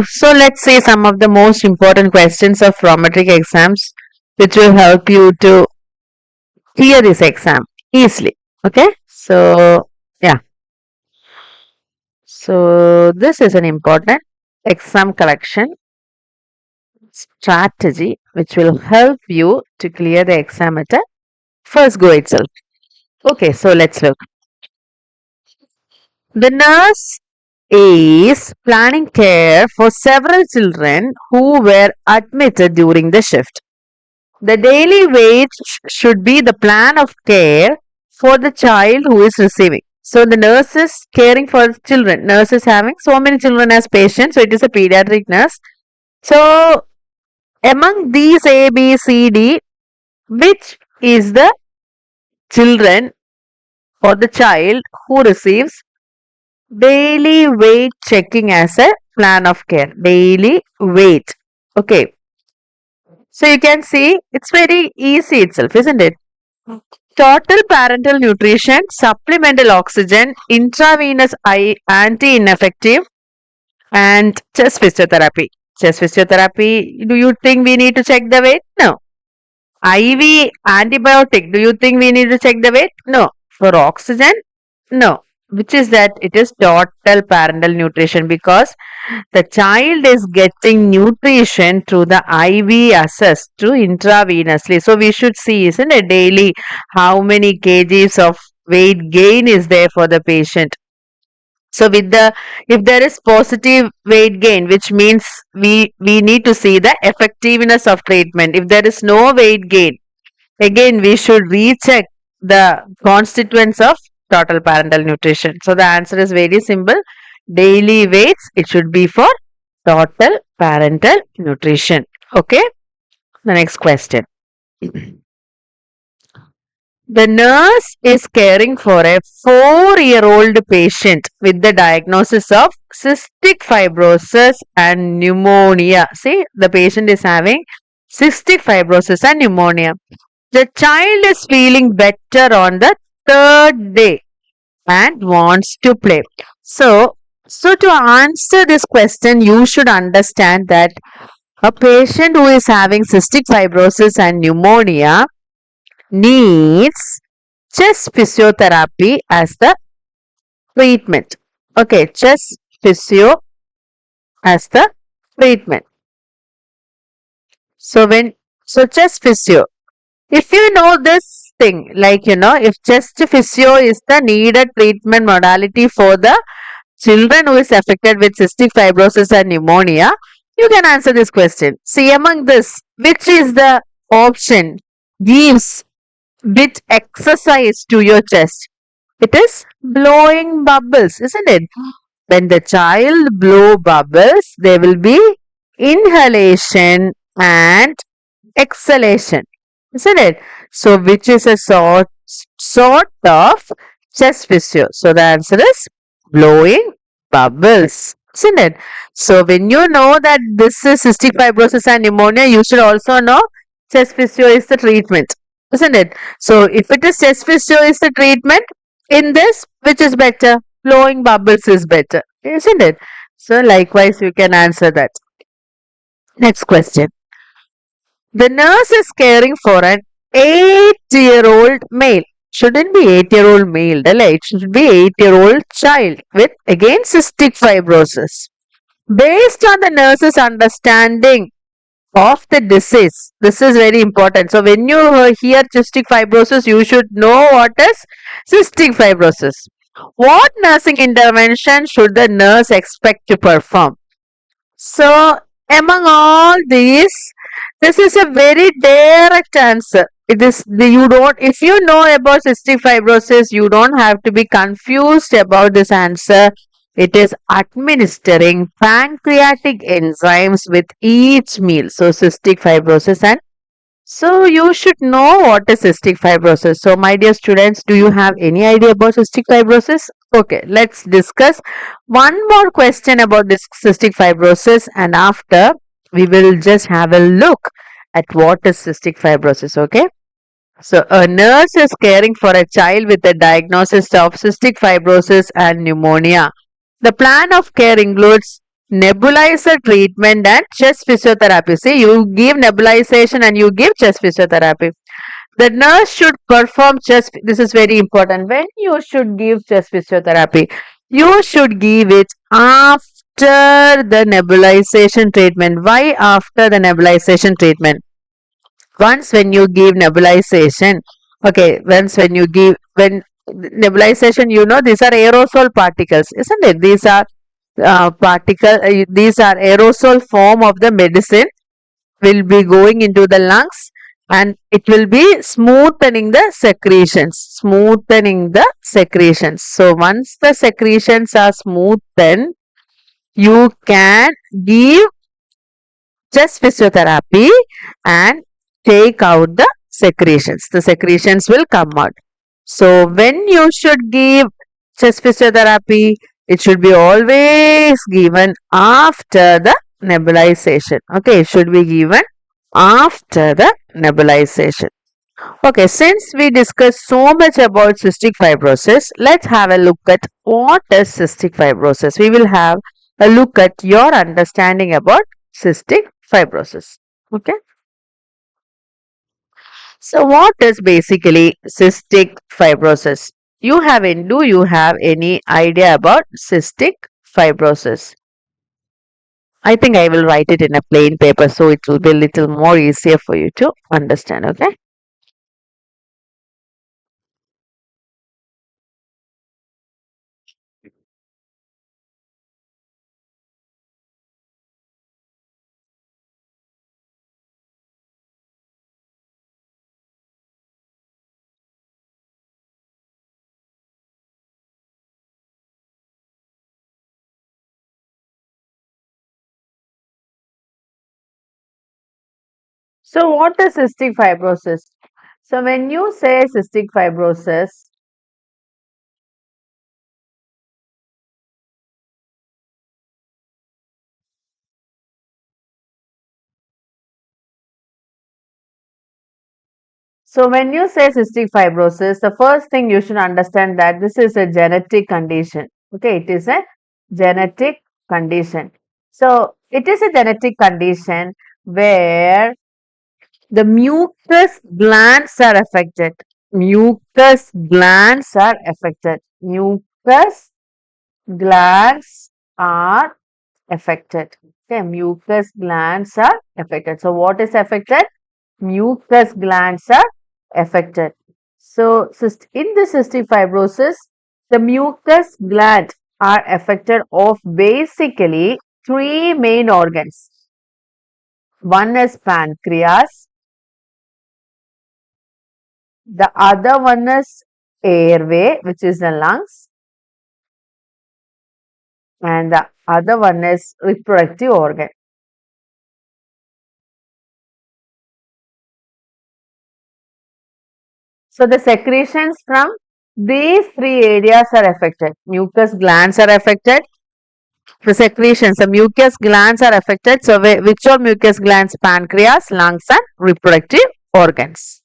So let's see some of the most important questions of Prometric exams, which will help you to clear this exam easily. Okay, so yeah, so this is an important exam collection strategy which will help you to clear the exam at a first go itself. Okay, so let's look. The nurse is planning care for several children who were admitted during the shift. The daily wage should be the plan of care for the child who is receiving. So the nurse is caring for children. Nurse is having so many children as patients. So it is a pediatric nurse. So among these A, B, C, D, which is the children or the child who receives daily weight checking as a plan of care? Daily weight. Okay. So you can see it's very easy itself, isn't it? Total parental nutrition, supplemental oxygen, intravenous anti-ineffective, and chest physiotherapy. Chest physiotherapy, do you think we need to check the weight? No. IV antibiotic, do you think we need to check the weight? No. For oxygen? No. Which is that it is total parental nutrition because the child is getting nutrition through the IV access to intravenously. So we should see, isn't it, daily how many kgs of weight gain is there for the patient. So with the if there is positive weight gain, which means we need to see the effectiveness of treatment. If there is no weight gain, again we should recheck the constituents of total parental nutrition. So the answer is very simple. Daily weights, it should be for total parental nutrition. Okay. The next question. The nurse is caring for a 4-year-old patient with the diagnosis of cystic fibrosis and pneumonia. See, the patient is having cystic fibrosis and pneumonia. The child is feeling better on the 3rd day and wants to play. So to answer this question, you should understand that a patient who is having cystic fibrosis and pneumonia needs chest physiotherapy as the treatment. Okay, chest physio as the treatment. So chest physio. If you know this thing, like if chest physio is the needed treatment modality for the children who is affected with cystic fibrosis and pneumonia, you can answer this question. See, among this, which is the option gives bit exercise to your chest? It is blowing bubbles, isn't it? When the child blow bubbles, there will be inhalation and exhalation, isn't it? So which is a sort of chest physio? So the answer is blowing bubbles, isn't it? So when you know that this is cystic fibrosis and pneumonia, you should also know chest physio is the treatment, isn't it? So if it is chest physio is the treatment, in this, which is better? Blowing bubbles is better, isn't it? So likewise, you can answer that. Next question. The nurse is caring for an 8-year-old male. Shouldn't be 8-year-old male, it should be 8-year-old child with again cystic fibrosis. Based on the nurse's understanding of the disease, this is very important. So when you hear cystic fibrosis, you should know what is cystic fibrosis. What nursing intervention should the nurse expect to perform? So among all these, this is a very direct answer. It is if you know about cystic fibrosis, you don't have to be confused about this answer. It is administering pancreatic enzymes with each meal. So cystic fibrosis, and so you should know what is cystic fibrosis. So my dear students, do you have any idea about cystic fibrosis? Okay, let's discuss one more question about this cystic fibrosis, and after we will just have a look at what is cystic fibrosis. Okay. So a nurse is caring for a child with a diagnosis of cystic fibrosis and pneumonia. The plan of care includes nebulizer treatment and chest physiotherapy. See, you give nebulization and you give chest physiotherapy. The nurse should perform chest. This is very important. When you should give chest physiotherapy, you should give it after the nebulization treatment. Why after the nebulization treatment? Once when you give nebulization, okay, once when you give when nebulization, these are aerosol particles, isn't it? These are these are aerosol form of the medicine will be going into the lungs, and it will be smoothening the secretions. So once the secretions are smoothened, you can give chest physiotherapy and take out the secretions. The secretions will come out. So when you should give chest physiotherapy, it should be always given after the nebulization. Okay, it should be given after the nebulization. Okay, since we discussed so much about cystic fibrosis, let's have a look at what is cystic fibrosis. We will have a look at your understanding about cystic fibrosis. Okay, so what is basically cystic fibrosis? Do you have any idea about cystic fibrosis? I think I will write it in a plain paper so it will be a little more easier for you to understand. Okay. So, what is cystic fibrosis? So, when you say cystic fibrosis, the first thing you should understand that this is a genetic condition. Okay, it is a genetic condition. So, it is a genetic condition where the mucus glands are affected. Mucus glands are affected. Mucus glands are affected. Okay, mucus glands are affected. So, what is affected? Mucus glands are affected. So, in the cystic fibrosis, the mucus gland are affected of basically three main organs. One is pancreas, the other one is airway, which is the lungs, and the other one is reproductive organ. So the secretions from these three areas are affected. Mucus glands are affected. The mucus glands are affected. So which are mucus glands? Pancreas, lungs, and reproductive organs.